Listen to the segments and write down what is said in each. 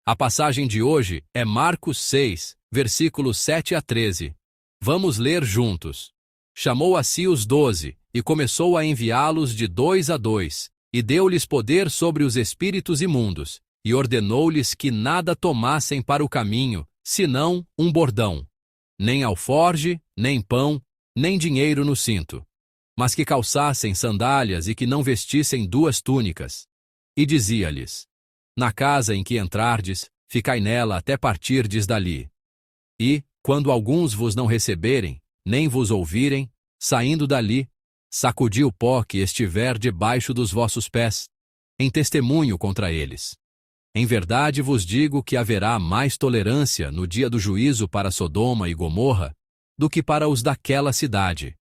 A passagem de hoje é Marcos 6, versículos 7 a 13. Vamos ler juntos. Chamou a si os 12, e começou a enviá-los de 2 a 2, e deu-lhes poder sobre os espíritos imundos, e ordenou-lhes que nada tomassem para o caminho, senão um bordão. Nem alforge, nem pão, nem dinheiro no cinto. Mas que calçassem sandálias e que não vestissem 2 túnicas. E dizia-lhes: Na casa em que entrardes, ficai nela até partirdes dali. E, quando alguns vos não receberem, nem vos ouvirem, saindo dali, sacudi o pó que estiver debaixo dos vossos pés, em testemunho contra eles. Em verdade vos digo que haverá mais tolerância no dia do juízo para Sodoma e Gomorra do que para os daquela cidade.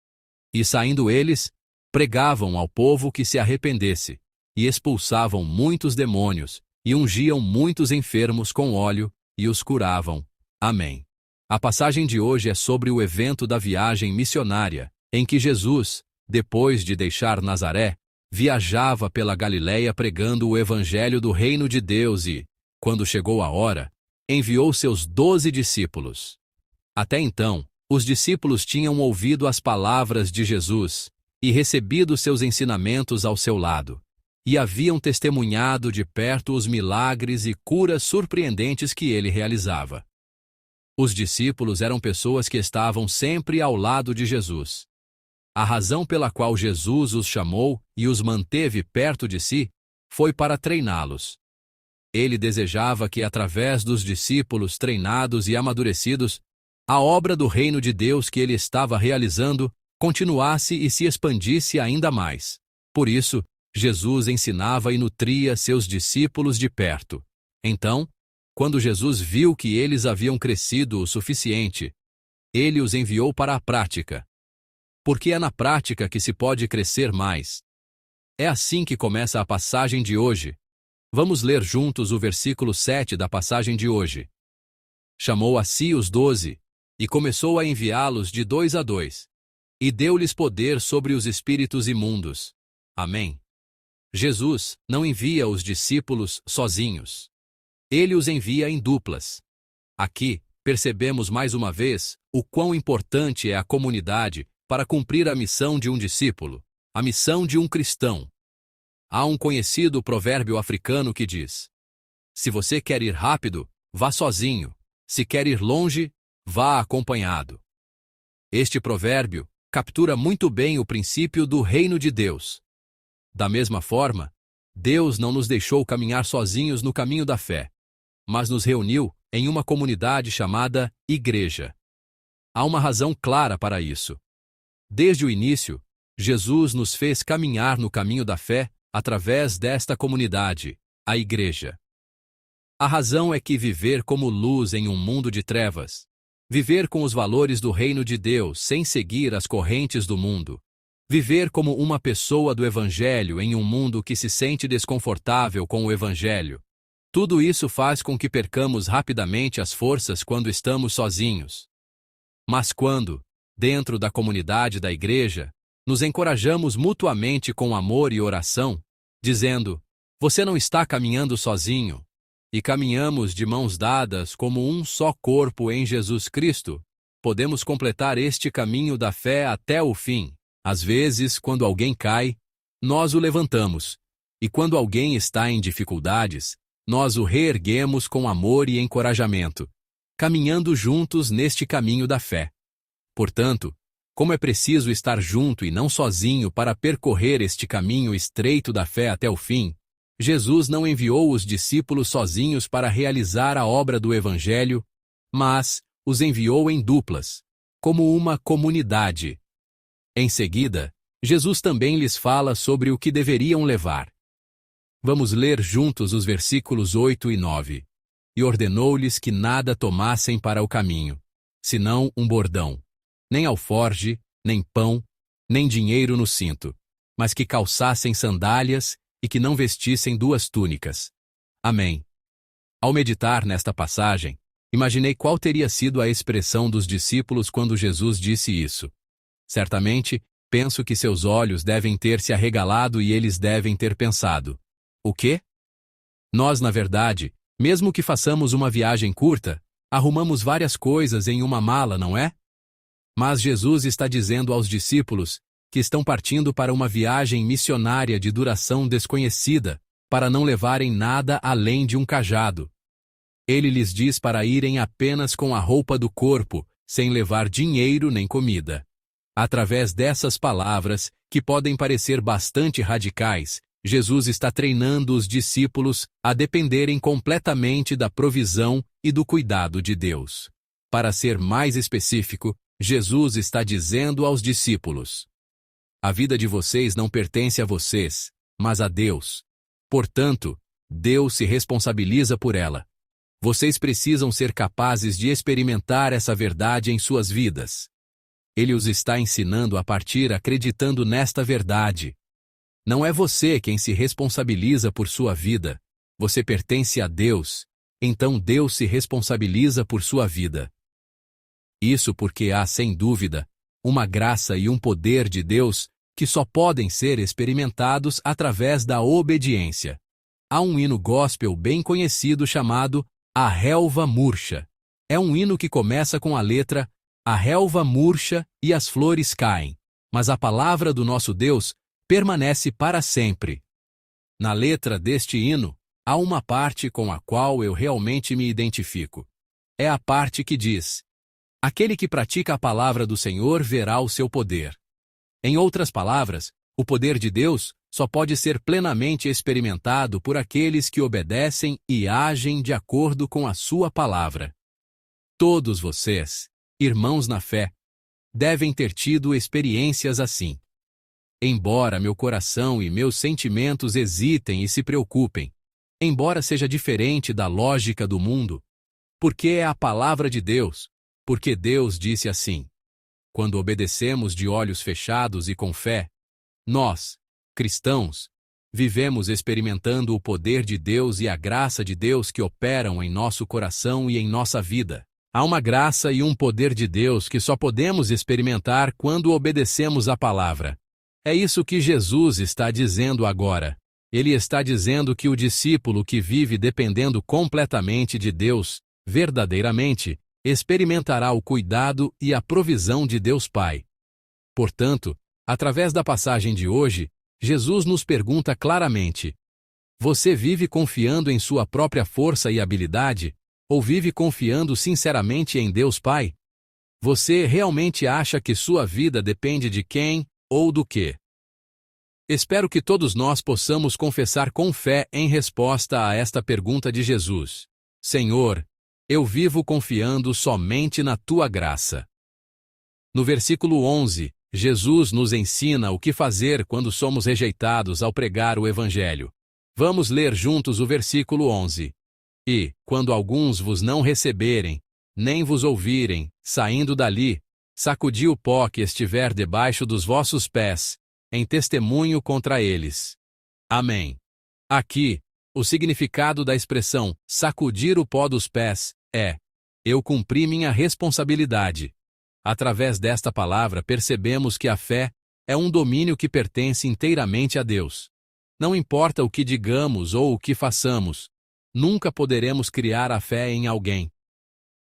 E saindo eles, pregavam ao povo que se arrependesse, e expulsavam muitos demônios, e ungiam muitos enfermos com óleo, e os curavam. Amém. A passagem de hoje é sobre o evento da viagem missionária, em que Jesus, depois de deixar Nazaré, viajava pela Galiléia pregando o evangelho do reino de Deus e, quando chegou a hora, enviou seus 12 discípulos. Até então, os discípulos tinham ouvido as palavras de Jesus e recebido seus ensinamentos ao seu lado, e haviam testemunhado de perto os milagres e curas surpreendentes que ele realizava. Os discípulos eram pessoas que estavam sempre ao lado de Jesus. A razão pela qual Jesus os chamou e os manteve perto de si foi para treiná-los. Ele desejava que, através dos discípulos treinados e amadurecidos, a obra do reino de Deus que ele estava realizando continuasse e se expandisse ainda mais. Por isso, Jesus ensinava e nutria seus discípulos de perto. Então, quando Jesus viu que eles haviam crescido o suficiente, ele os enviou para a prática. Porque é na prática que se pode crescer mais. É assim que começa a passagem de hoje. Vamos ler juntos o versículo 7 da passagem de hoje. Chamou a si os 12, e começou a enviá-los de 2 a 2, e deu-lhes poder sobre os espíritos imundos. Amém. Jesus não envia os discípulos sozinhos. Ele os envia em duplas. Aqui, percebemos mais uma vez o quão importante é a comunidade para cumprir a missão de um discípulo, a missão de um cristão. Há um conhecido provérbio africano que diz: se você quer ir rápido, vá sozinho. Se quer ir longe, vá acompanhado. Este provérbio captura muito bem o princípio do reino de Deus. Da mesma forma, Deus não nos deixou caminhar sozinhos no caminho da fé, mas nos reuniu em uma comunidade chamada Igreja. Há uma razão clara para isso. Desde o início, Jesus nos fez caminhar no caminho da fé através desta comunidade, a Igreja. A razão é que viver como luz em um mundo de trevas, viver com os valores do reino de Deus sem seguir as correntes do mundo, viver como uma pessoa do Evangelho em um mundo que se sente desconfortável com o Evangelho, tudo isso faz com que percamos rapidamente as forças quando estamos sozinhos. Mas quando, dentro da comunidade da Igreja, nos encorajamos mutuamente com amor e oração, dizendo: você não está caminhando sozinho, e caminhamos de mãos dadas como um só corpo em Jesus Cristo, podemos completar este caminho da fé até o fim. Às vezes, quando alguém cai, nós o levantamos, e quando alguém está em dificuldades, nós o reerguemos com amor e encorajamento, caminhando juntos neste caminho da fé. Portanto, como é preciso estar junto e não sozinho para percorrer este caminho estreito da fé até o fim, Jesus não enviou os discípulos sozinhos para realizar a obra do Evangelho, mas os enviou em duplas, como uma comunidade. Em seguida, Jesus também lhes fala sobre o que deveriam levar. Vamos ler juntos os versículos 8 e 9. E ordenou-lhes que nada tomassem para o caminho, senão um bordão, nem alforge, nem pão, nem dinheiro no cinto, mas que calçassem sandálias e que não vestissem 2 túnicas. Amém. Ao meditar nesta passagem, imaginei qual teria sido a expressão dos discípulos quando Jesus disse isso. Certamente, penso que seus olhos devem ter se arregalado e eles devem ter pensado: o quê? Nós, na verdade, Mesmo que façamos uma viagem curta, arrumamos várias coisas em uma mala, não é? Mas Jesus está dizendo aos discípulos que estão partindo para uma viagem missionária de duração desconhecida, para não levarem nada além de um cajado. Ele lhes diz para irem apenas com a roupa do corpo, sem levar dinheiro nem comida. Através dessas palavras, que podem parecer bastante radicais, Jesus está treinando os discípulos a dependerem completamente da provisão e do cuidado de Deus. Para ser mais específico, Jesus está dizendo aos discípulos: a vida de vocês não pertence a vocês, mas a Deus. Portanto, Deus se responsabiliza por ela. Vocês precisam ser capazes de experimentar essa verdade em suas vidas. Ele os está ensinando a partir acreditando nesta verdade. Não é você quem se responsabiliza por sua vida. Você pertence a Deus, então Deus se responsabiliza por sua vida. Isso porque há, sem dúvida, uma graça e um poder de Deus que só podem ser experimentados através da obediência. Há um hino gospel bem conhecido chamado A Relva Murcha. É um hino que começa com a letra A relva murcha e as flores caem, mas a palavra do nosso Deus permanece para sempre. Na letra deste hino, há uma parte com a qual eu realmente me identifico. É a parte que diz: aquele que pratica a palavra do Senhor verá o seu poder. Em outras palavras, o poder de Deus só pode ser plenamente experimentado por aqueles que obedecem e agem de acordo com a sua palavra. Todos vocês, irmãos na fé, devem ter tido experiências assim. Embora meu coração e meus sentimentos hesitem e se preocupem, embora seja diferente da lógica do mundo, porque é a palavra de Deus, porque Deus disse assim. Quando obedecemos de olhos fechados e com fé, nós, cristãos, vivemos experimentando o poder de Deus e a graça de Deus que operam em nosso coração e em nossa vida. Há uma graça e um poder de Deus que só podemos experimentar quando obedecemos à palavra. É isso que Jesus está dizendo agora. Ele está dizendo que o discípulo que vive dependendo completamente de Deus, verdadeiramente, experimentará o cuidado e a provisão de Deus Pai. Portanto, através da passagem de hoje, Jesus nos pergunta claramente: você vive confiando em sua própria força e habilidade, ou vive confiando sinceramente em Deus Pai? Você realmente acha que sua vida depende de quem ou do quê? Espero que todos nós possamos confessar com fé em resposta a esta pergunta de Jesus: Senhor, eu vivo confiando somente na tua graça. No versículo 11, Jesus nos ensina o que fazer quando somos rejeitados ao pregar o Evangelho. Vamos ler juntos o versículo 11. E, quando alguns vos não receberem, nem vos ouvirem, saindo dali, sacudi o pó que estiver debaixo dos vossos pés, em testemunho contra eles. Amém. Aqui, o significado da expressão sacudir o pó dos pés é: eu cumpri minha responsabilidade. Através desta palavra percebemos que a fé é um domínio que pertence inteiramente a Deus. Não importa o que digamos ou o que façamos, nunca poderemos criar a fé em alguém.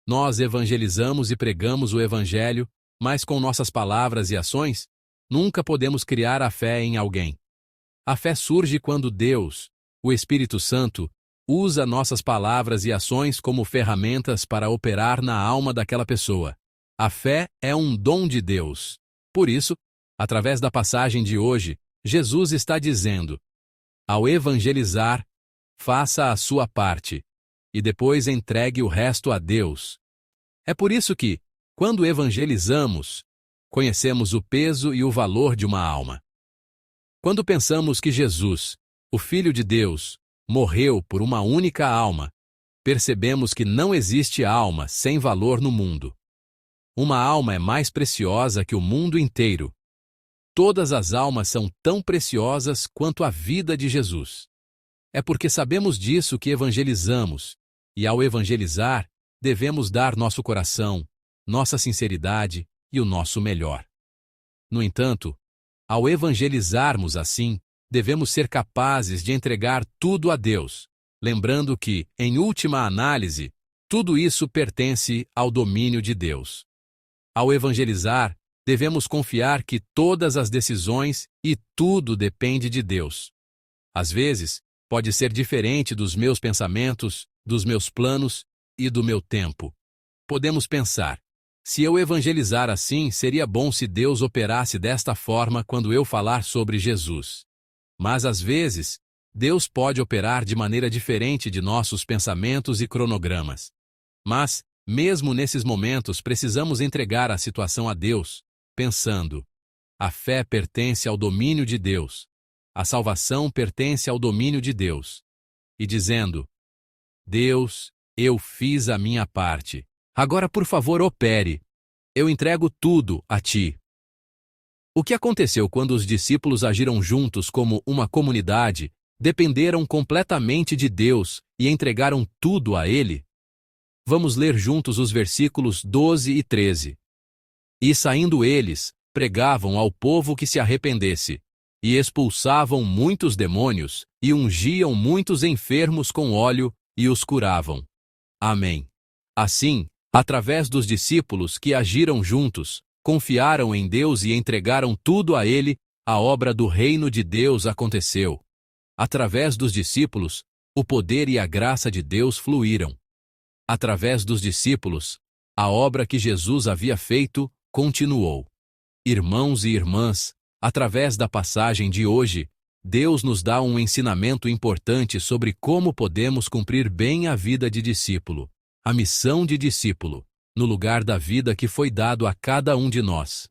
Nós evangelizamos e pregamos o Evangelho, mas com nossas palavras e ações, nunca podemos criar a fé em alguém. A fé surge quando Deus, o Espírito Santo, usa nossas palavras e ações como ferramentas para operar na alma daquela pessoa. A fé é um dom de Deus. Por isso, através da passagem de hoje, Jesus está dizendo: ao evangelizar, faça a sua parte, e depois entregue o resto a Deus. É por isso que, quando evangelizamos, conhecemos o peso e o valor de uma alma. Quando pensamos que Jesus, o Filho de Deus, morreu por uma única alma, percebemos que não existe alma sem valor no mundo. Uma alma é mais preciosa que o mundo inteiro. Todas as almas são tão preciosas quanto a vida de Jesus. É porque sabemos disso que evangelizamos, e ao evangelizar, devemos dar nosso coração, nossa sinceridade e o nosso melhor. No entanto, ao evangelizarmos assim, devemos ser capazes de entregar tudo a Deus, lembrando que, em última análise, tudo isso pertence ao domínio de Deus. Ao evangelizar, devemos confiar que todas as decisões e tudo depende de Deus. Às vezes, pode ser diferente dos meus pensamentos, dos meus planos e do meu tempo. Podemos pensar: se eu evangelizar assim, seria bom se Deus operasse desta forma quando eu falar sobre Jesus. Mas às vezes, Deus pode operar de maneira diferente de nossos pensamentos e cronogramas. Mas, mesmo nesses momentos, precisamos entregar a situação a Deus, pensando: a fé pertence ao domínio de Deus, a salvação pertence ao domínio de Deus, e dizendo: Deus, eu fiz a minha parte. Agora, por favor, opere. Eu entrego tudo a Ti. O que aconteceu quando os discípulos agiram juntos como uma comunidade, dependeram completamente de Deus e entregaram tudo a Ele? Vamos ler juntos os versículos 12 e 13. E saindo eles, pregavam ao povo que se arrependesse, e expulsavam muitos demônios, e ungiam muitos enfermos com óleo, e os curavam. Amém. Assim, através dos discípulos que agiram juntos, confiaram em Deus e entregaram tudo a Ele, a obra do reino de Deus aconteceu. Através dos discípulos, o poder e a graça de Deus fluíram. Através dos discípulos, a obra que Jesus havia feito continuou. Irmãos e irmãs, através da passagem de hoje, Deus nos dá um ensinamento importante sobre como podemos cumprir bem a vida de discípulo, a missão de discípulo, no lugar da vida que foi dado a cada um de nós.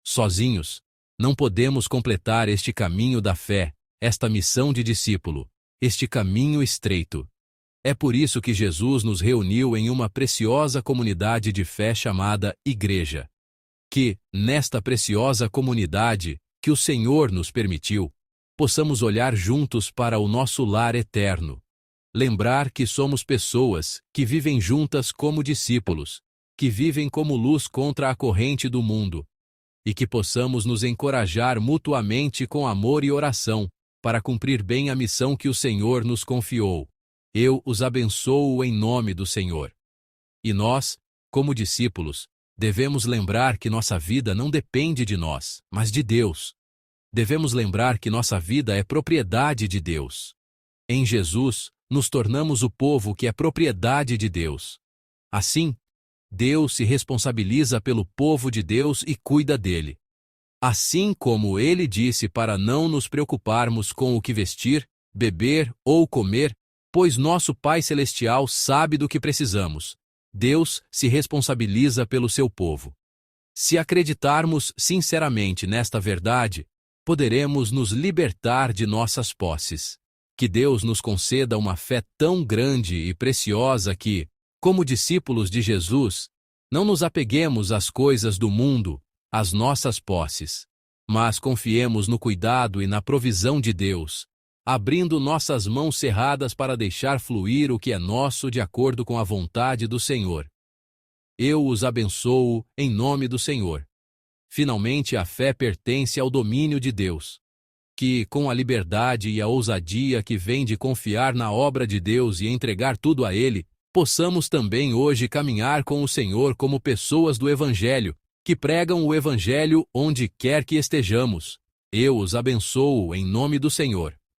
Sozinhos, não podemos completar este caminho da fé, esta missão de discípulo, este caminho estreito. É por isso que Jesus nos reuniu em uma preciosa comunidade de fé chamada Igreja. Que, nesta preciosa comunidade, que o Senhor nos permitiu, possamos olhar juntos para o nosso lar eterno. Lembrar que somos pessoas que vivem juntas como discípulos, que vivem como luz contra a corrente do mundo, e que possamos nos encorajar mutuamente com amor e oração, para cumprir bem a missão que o Senhor nos confiou. Eu os abençoo em nome do Senhor. E nós, como discípulos, devemos lembrar que nossa vida não depende de nós, mas de Deus. Devemos lembrar que nossa vida é propriedade de Deus. Em Jesus, nos tornamos o povo que é propriedade de Deus. Assim, Deus se responsabiliza pelo povo de Deus e cuida dele. Assim como Ele disse para não nos preocuparmos com o que vestir, beber ou comer, pois nosso Pai Celestial sabe do que precisamos. Deus se responsabiliza pelo seu povo. Se acreditarmos sinceramente nesta verdade, poderemos nos libertar de nossas posses. Que Deus nos conceda uma fé tão grande e preciosa que, como discípulos de Jesus, não nos apeguemos às coisas do mundo, às nossas posses, mas confiemos no cuidado e na provisão de Deus, abrindo nossas mãos cerradas para deixar fluir o que é nosso de acordo com a vontade do Senhor. Eu os abençoo em nome do Senhor. Finalmente, a fé pertence ao domínio de Deus. Que, com a liberdade e a ousadia que vem de confiar na obra de Deus e entregar tudo a Ele, possamos também hoje caminhar com o Senhor como pessoas do Evangelho, que pregam o Evangelho onde quer que estejamos. Eu os abençoo em nome do Senhor.